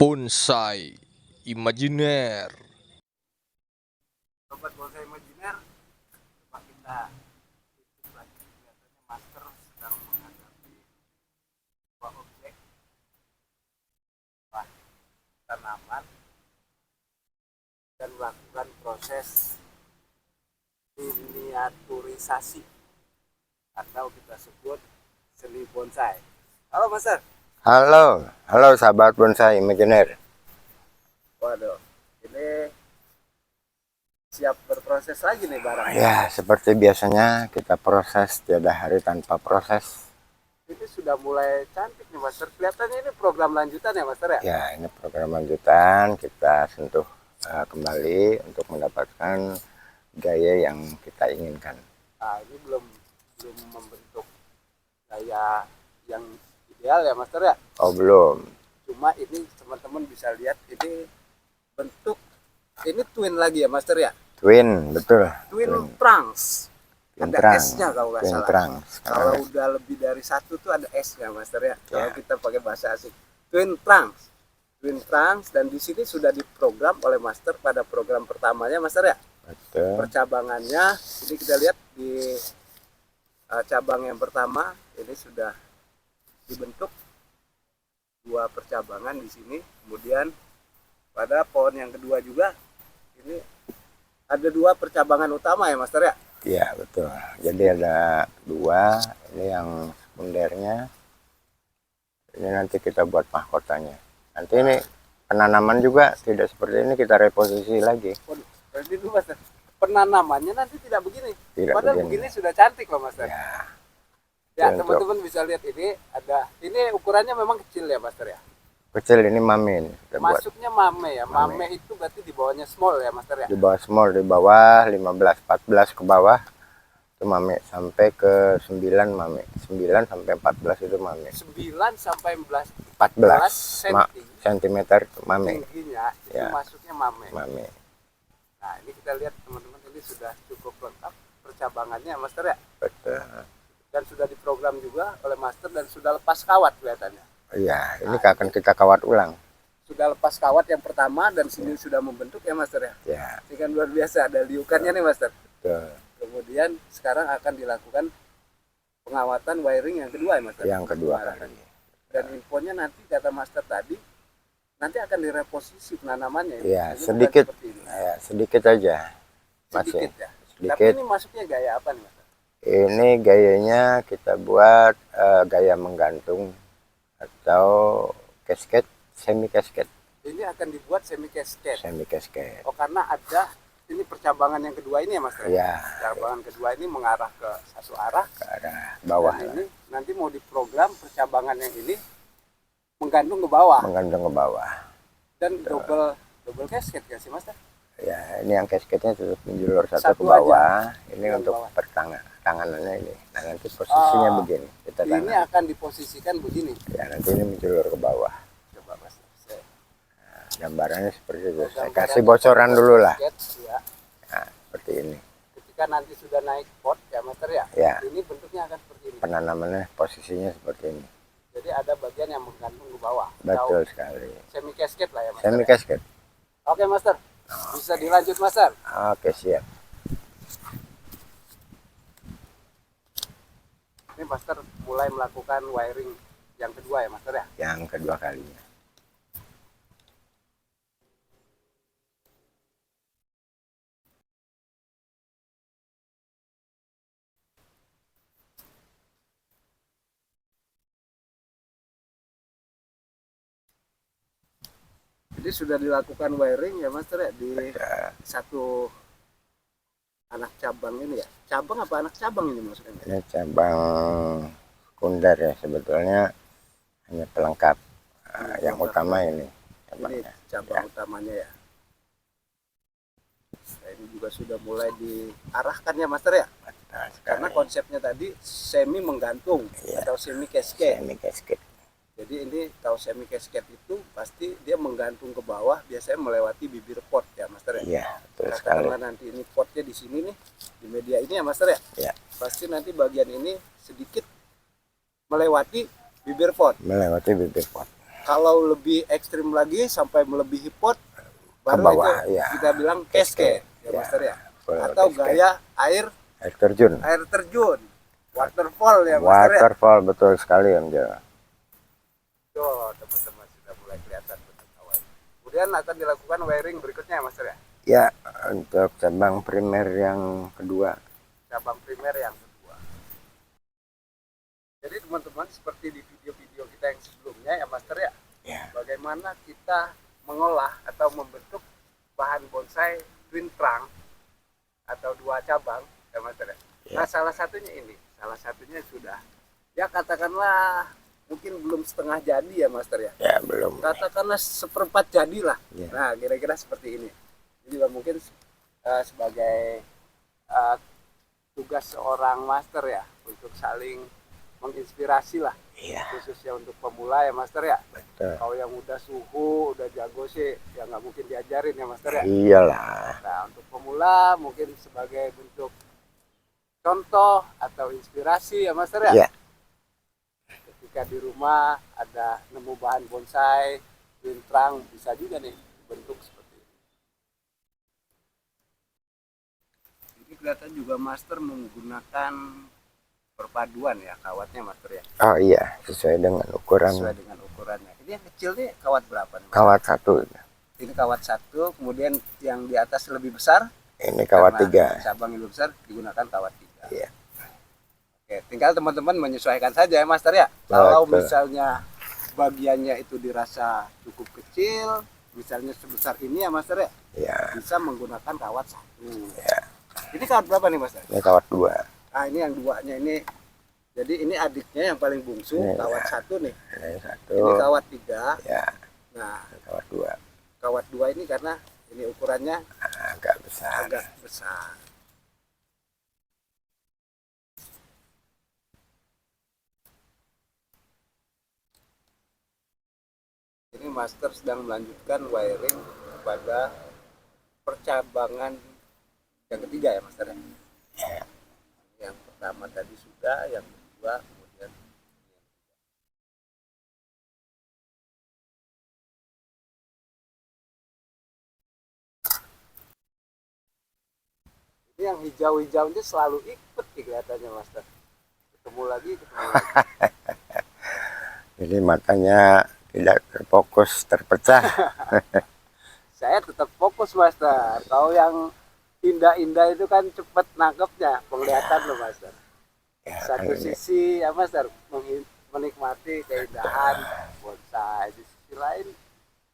Bonsai imajiner. Sobat bonsai imajiner, coba kita hitung lagi. Kelihatannya master sedang menghadapi sebuah objek tanaman dan melakukan proses miniaturisasi atau kita sebut seni bonsai. Halo Master. Halo sahabat bonsai imajiner. Waduh, ini siap berproses lagi nih barang. Ya, seperti biasanya kita proses, tiada hari tanpa proses. Ini sudah mulai cantik nih Master. Kelihatannya ini program lanjutan ya Master ya? Ya, ini program lanjutan, kita sentuh kembali untuk mendapatkan gaya yang kita inginkan. Nah, ini belum membentuk gaya yang ideal ya Master ya? Oh belum. Cuma ini teman-teman bisa lihat ini bentuk ini twin lagi ya Master ya? Twin, betul. Twin trunks. Ada S-nya kalau nggak salah. Trunks. Kalau udah lebih dari satu tuh ada S-nya Master ya. Kalau kita pakai bahasa asing. Twin trunks. Twin trunks, dan di sini sudah diprogram oleh Master pada program pertamanya Master ya. Betul. Percabangannya ini kita lihat di cabang yang pertama ini sudah dibentuk dua percabangan di sini. Kemudian pada pohon yang kedua juga ini ada dua percabangan utama ya Master ya. Iya betul. Jadi ada dua, ini yang sekundernya. Ini nanti kita buat mahkotanya. Nanti ini penanaman juga tidak seperti ini, kita reposisi lagi. Waduh, berarti dulu Master, penanamannya nanti tidak begini. Tidak padahal begini sudah cantik loh Master. Ya teman-teman bisa lihat ini ada, ini ukurannya memang kecil ya Master ya. Kecil, ini mame ini. Masuknya mame ya. Mame itu berarti di bawahnya small ya Master ya. Di bawah small, di bawah 15, 14 ke bawah itu mame, sampai ke 9 mame. 9 sampai 14 itu mame. 9 sampai 14 cm mame. Tingginya itu ya, masuknya mame. Mame. Nah, ini kita lihat teman-teman, ini sudah cukup lengkap percabangannya Master ya. Betul. Dan sudah diprogram juga oleh Master dan sudah lepas kawat kelihatannya. Iya, ini akan kita kawat ulang. Sudah lepas kawat yang pertama dan sini sudah membentuk ya Master ya. Ya. Ini kan luar biasa, ada liukannya nih Master. Betul. Kemudian sekarang akan dilakukan pengawatan wiring yang kedua ya Master. Yang kedua kali. Dan infonya nanti kata Master tadi nanti akan direposisi penanamannya. Ya, sedikit. Ya, sedikit aja. Masih. Sedikit ya. Sedikit. Tapi ini masuknya gaya apa nih Master? Ini gayanya kita buat gaya menggantung atau casket, semi casket. Ini akan dibuat semi casket. Semi casket. Oh, karena ada ini percabangan yang kedua ini ya Mas. Ya. Percabangan kedua ini mengarah ke satu arah. Ke arah bawah. Ini nanti mau diprogram percabangan yang ini menggantung ke bawah. Menggantung ke bawah. Dan double casket ya sih Mas? Ya, ini yang casketnya tetap menjulur satu ke bawah. Aja. Ini untuk tanganannya ini. Nah, nanti posisinya begini. Kita ini akan diposisikan begini. Ya, nanti ini menjulur ke bawah. Coba Mas. Nah, gambarannya seperti itu. Saya kasih bocoran dulu lah. Ya. Nah, seperti ini. Ketika nanti sudah naik pot ya Master ya. Ya. Ini bentuknya akan seperti ini. Penanamannya posisinya seperti ini. Jadi ada bagian yang menggantung ke bawah. Betul sekali. Semi casket lah ya Master. Semi casket. Oke Master. Bisa dilanjut Master. Oke, siap. Ini Master mulai melakukan wiring yang kedua ya Master ya? Yang kedua kalinya. Jadi sudah dilakukan wiring ya Master ya di satu anak cabang ini ya. Cabang apa anak cabang ini maksudnya? Ini cabang sekunder ya, sebetulnya hanya pelengkap. Yang utama ini cabangnya. Ini cabang utamanya ya. Nah, ini juga sudah mulai diarahkan ya Master ya. Karena konsepnya tadi semi menggantung atau semi casket. Semi casket. Jadi ini kalau semi casket itu pasti dia menggantung ke bawah, biasanya melewati bibir pot ya Master ya. Iya, betul sekali. Karena nanti ini potnya di sini nih, di media ini ya Master ya. Iya. Pasti nanti bagian ini sedikit melewati bibir pot. Melewati bibir pot. kalau lebih ekstrim lagi sampai melebihi pot, baru bawah, itu ya. kita bilang cascade ya, Ya, Master ya. full Atau cascade. gaya air Terjun. waterfall ya Master ya. Waterfall, betul sekali Om Jo. Tuh, teman-teman sudah mulai kelihatan bentuk awal. Kemudian akan dilakukan wiring berikutnya ya Master ya. Ya, untuk cabang primer yang kedua. Cabang primer yang kedua. Jadi teman-teman, seperti di video-video kita yang sebelumnya ya Master ya, Ya. bagaimana kita mengolah atau membentuk bahan bonsai twin trunk atau dua cabang ya Master ya. Nah, salah satunya ini, salah satunya sudah ya katakanlah mungkin belum setengah jadi ya Master ya. Ya, belum. Katakanlah seperempat jadi lah. Ya. Nah, kira-kira seperti ini. Ini juga mungkin sebagai tugas seorang master ya, untuk saling menginspirasi lah, Iya, khususnya untuk pemula ya Master ya. betul. Kalau yang udah suhu, udah jago sih ya nggak mungkin diajarin ya Master ya. Iyalah. Nah, untuk pemula mungkin sebagai bentuk contoh atau inspirasi ya Master ya. Iya. Ketika di rumah ada nemu bahan bonsai twin trunk, bisa juga nih bentuk seperti ini. Ini kelihatan juga Master menggunakan perpaduan ya kawatnya Master ya. Oh iya, sesuai dengan ukuran Sesuai dengan ukurannya. Ini yang kecil nih kawat berapa nih? kawat 1. Ini kawat 1, kemudian yang di atas lebih besar. Ini kawat karena 3. cabang yang lebih besar digunakan kawat 3. Iya. Oke, tinggal teman-teman menyesuaikan saja ya Master ya. Kalau Betul. misalnya bagiannya itu dirasa cukup kecil, misalnya sebesar ini ya Master ya, Ya, bisa menggunakan kawat 1. ya. Ini kawat berapa nih Master? Ini kawat 2. Nah, ini yang duanya ini. Jadi ini adiknya yang paling bungsu, Ini, kawat ya. 1 nih. Ini 1. Ini kawat 3. Ya, Nah, ini kawat 2. kawat 2 ini karena ini ukurannya Agak besar. agak besar. Ini Master sedang melanjutkan wiring pada percabangan yang ketiga ya Master ya. Yang pertama tadi sudah, yang kedua kemudian ini yang hijau-hijaunya selalu ikut nih kelihatannya Master. Ketemu lagi. Jadi matanya tidak terfokus, terpecah. Saya tetap fokus Master. Kalau yang indah-indah itu kan cepet nangkepnya, penglihatan loh Master. Ya, Satu kan ini. sisi ya Master, menikmati keindahan bonsai. Di sisi lain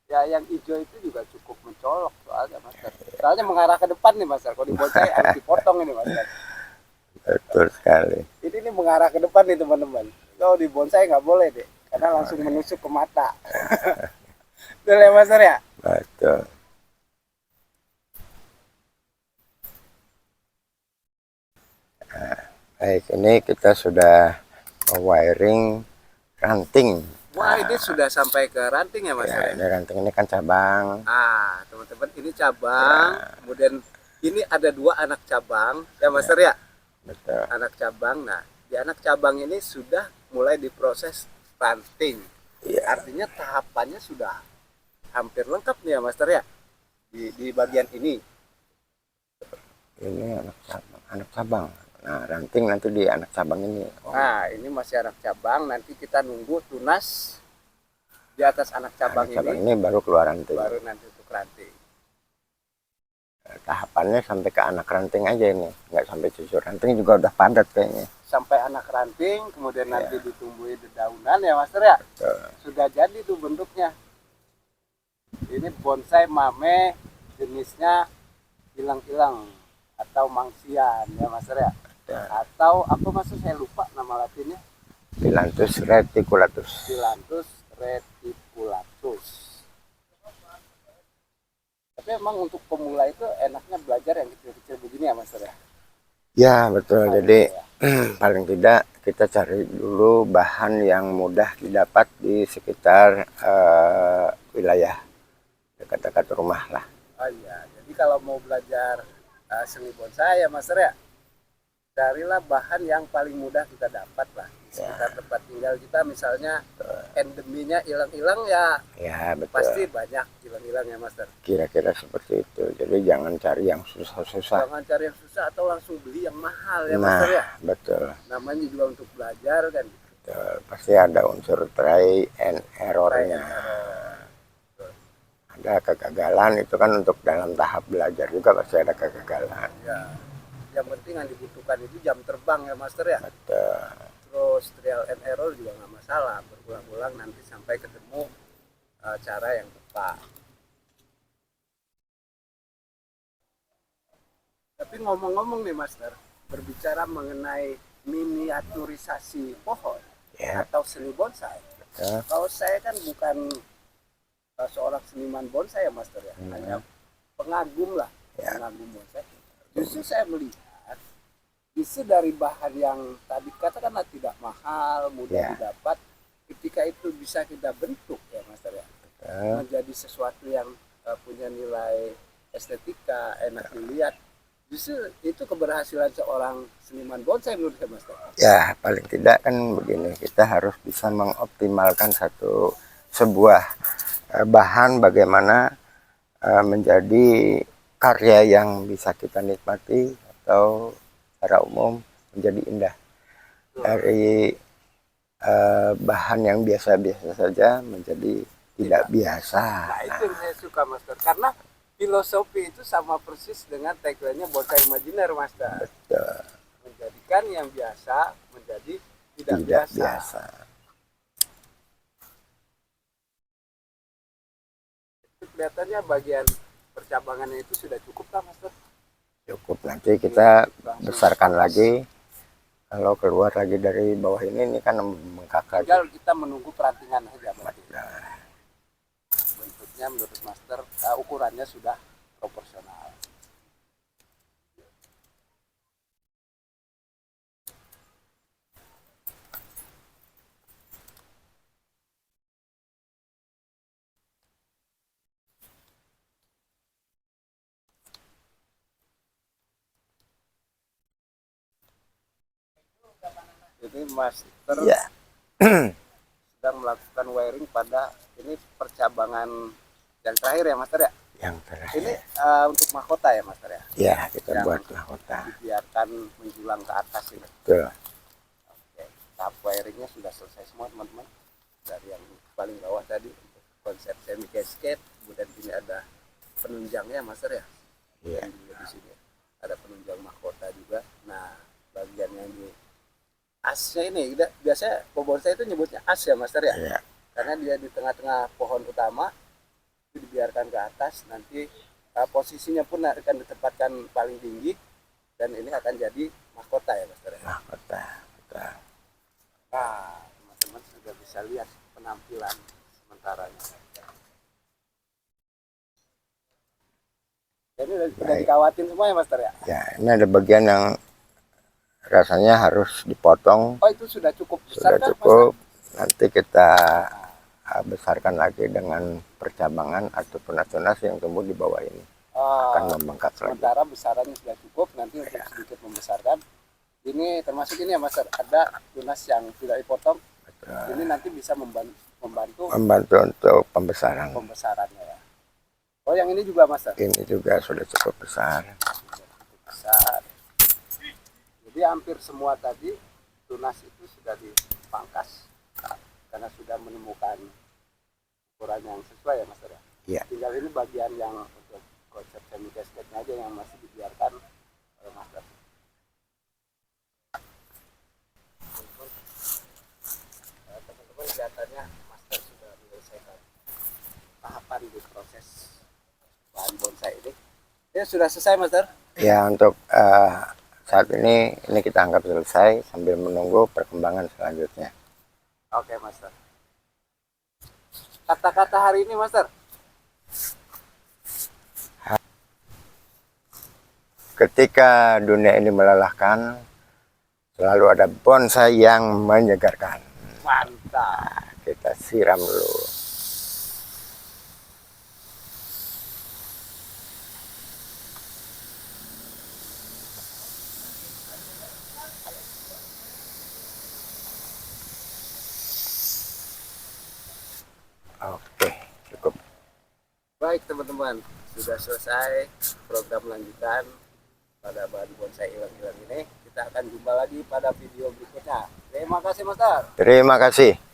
ya yang hijau itu juga cukup mencolok soalnya Master. Soalnya mengarah ke depan nih Master. Kalau di bonsai harus dipotong ini Master. Betul sekali. Ini nih mengarah ke depan nih teman-teman. Kalau di bonsai nggak boleh deh, karena langsung menusuk ke mata. Betul ya Master ya? Betul. Nah, baik, ini kita sudah wiring ranting. Wah, ini sudah sampai ke ranting ya Master Ya, ya? ini ranting ini kan cabang. Ah, teman-teman, ini cabang, kemudian ini ada 2 anak cabang, ya Master ya? Betul. Anak cabang. Nah, di anak cabang ini sudah mulai diproses ranting. Iya. Artinya tahapannya sudah hampir lengkap nih ya Master ya? Di bagian ini. Ini anak cabang. Anak cabang. Nah, ranting nanti di anak cabang ini. Oh, Nah, ini masih anak cabang, nanti kita nunggu tunas di atas anak cabang, anak cabang ini, ini baru keluar ranting. baru nanti untuk ranting. Tahapannya sampai ke anak ranting aja ini, nggak sampai cucur ranting juga udah padat kayaknya. Sampai anak ranting, kemudian Iya. nanti ditumbuhi dedaunan ya Master ya? Betul. Sudah jadi tuh bentuknya. Ini bonsai mame, jenisnya hilang-hilang atau mangsian ya Master ya? Ya. Atau apa Master, saya lupa nama latinnya. Phyllanthus reticulatus. Phyllanthus reticulatus. Tapi emang untuk pemula itu enaknya belajar yang kecil-kecil begini ya Master ya? Ya betul. Jadi Ya. paling tidak kita cari dulu bahan yang mudah didapat di sekitar wilayah dekat-dekat rumah lah. Oh iya, jadi kalau mau belajar seni bonsai ya Master ya, carilah bahan yang paling mudah kita dapat lah di sekitar tempat tinggal kita. Misalnya endeminya hilang-hilang ya Ya betul. pasti banyak hilang-hilang ya Master. Kira-kira seperti itu. Jadi jangan cari yang susah-susah. Jangan cari yang susah atau langsung beli yang mahal ya Nah, Master ya. betul. Namanya juga untuk belajar kan. Betul. Pasti ada unsur try and error-nya. Ada kegagalan, itu kan untuk dalam tahap belajar juga pasti ada kegagalan. Ya. Yang penting yang dibutuhkan itu jam terbang ya Master ya. Betul. Terus trial and error juga nggak masalah, berulang-ulang nanti sampai ketemu cara yang tepat. Tapi ngomong-ngomong nih Master, berbicara mengenai miniaturisasi pohon Ya. atau seni bonsai. Betul. Kalau saya kan bukan seorang seniman bonsai ya Master ya, hanya pengagum lah, Ya. pengagum bonsai. Justru saya melihat justru dari bahan yang tadi katakanlah tidak mahal, mudah Ya. didapat, ketika itu bisa kita bentuk ya Master ya, Betul. menjadi sesuatu yang punya nilai estetika, enak dilihat. Justru itu keberhasilan seorang seniman bonsai menurut saya Master. Ya, paling tidak kan begini, kita harus bisa mengoptimalkan sebuah bahan bagaimana menjadi karya yang bisa kita nikmati atau secara umum menjadi indah. Dari bahan yang biasa-biasa saja menjadi tidak biasa. Nah itu yang saya suka Master, karena filosofi itu sama persis dengan tagline-nya bonsai imajiner Master. Betul. Menjadikan yang biasa menjadi tidak Tidak biasa. biasa. Itu kelihatannya bagian percabangannya itu sudah cukup lah Master. Cukup, nanti kita besarkan lagi. Kalau keluar lagi dari bawah ini kan membengkak lagi. Tinggal kita menunggu perantingan aja berarti. Bentuknya menurut Master ukurannya sudah proporsional. Jadi Master Ya. sedang melakukan wiring pada ini percabangan yang terakhir ya Master ya. Yang Ini terakhir. untuk mahkota ya Master ya. Ya, kita Yang buat mahkota. dibiarkan menjulang ke atas ini. Betul. Oke, tahap wiringnya sudah selesai semua teman-teman. Dari yang paling bawah tadi untuk konsep semi cascade, kemudian ini ada penunjangnya Master ya. Iya. Dan juga di sini ada penunjang mahkota juga. Nah, bagian yang di asnya ini biasanya bonsai itu nyebutnya as ya Master ya. Ya. Karena dia di tengah-tengah pohon utama itu dibiarkan ke atas, nanti posisinya pun akan ditempatkan paling tinggi dan ini akan jadi mahkota ya Master ya. Mahkota. Betul. Nah, teman-teman sudah bisa lihat penampilan sementaranya. Jadi udah dikawatin semua ya Master ya. Ya, ini ada bagian yang rasanya harus dipotong. Oh itu sudah cukup besar Sudah kan cukup. Nanti kita besarkan lagi dengan percabangan atau tunas-tunas yang tumbuh di bawah ini. Master? Akan membengkak lagi. Sementara besarannya sudah cukup, nanti untuk sedikit membesarkan. Ini termasuk ini ya Master, ada tunas yang tidak dipotong. Ini nanti bisa membantu Membantu untuk pembesaran. pembesarannya ya. Oh yang ini juga Master? Ini juga sudah cukup besar. Besar. Jadi hampir semua tadi tunas itu sudah dipangkas karena sudah menemukan ukuran yang sesuai ya Master ya. Iya. Tinggal ini bagian yang untuk konsep semi cascade-nya aja yang masih dibiarkan oleh Master. Teman-teman kelihatannya Master sudah menyelesaikan tahapan di proses bahan bonsai ini. Ya sudah selesai Master. Ya, untuk saat ini kita anggap selesai sambil menunggu perkembangan selanjutnya. Oke Master. Kata-kata hari ini Master. Ketika dunia ini melelahkan, selalu ada bonsai yang menyegarkan. Mantap. Kita siram dulu. Oke, cukup. Baik teman-teman, sudah selesai program lanjutan pada bahan bonsai ilang-ilang ini. Kita akan jumpa lagi pada video berikutnya. Terima kasih Master. Terima kasih.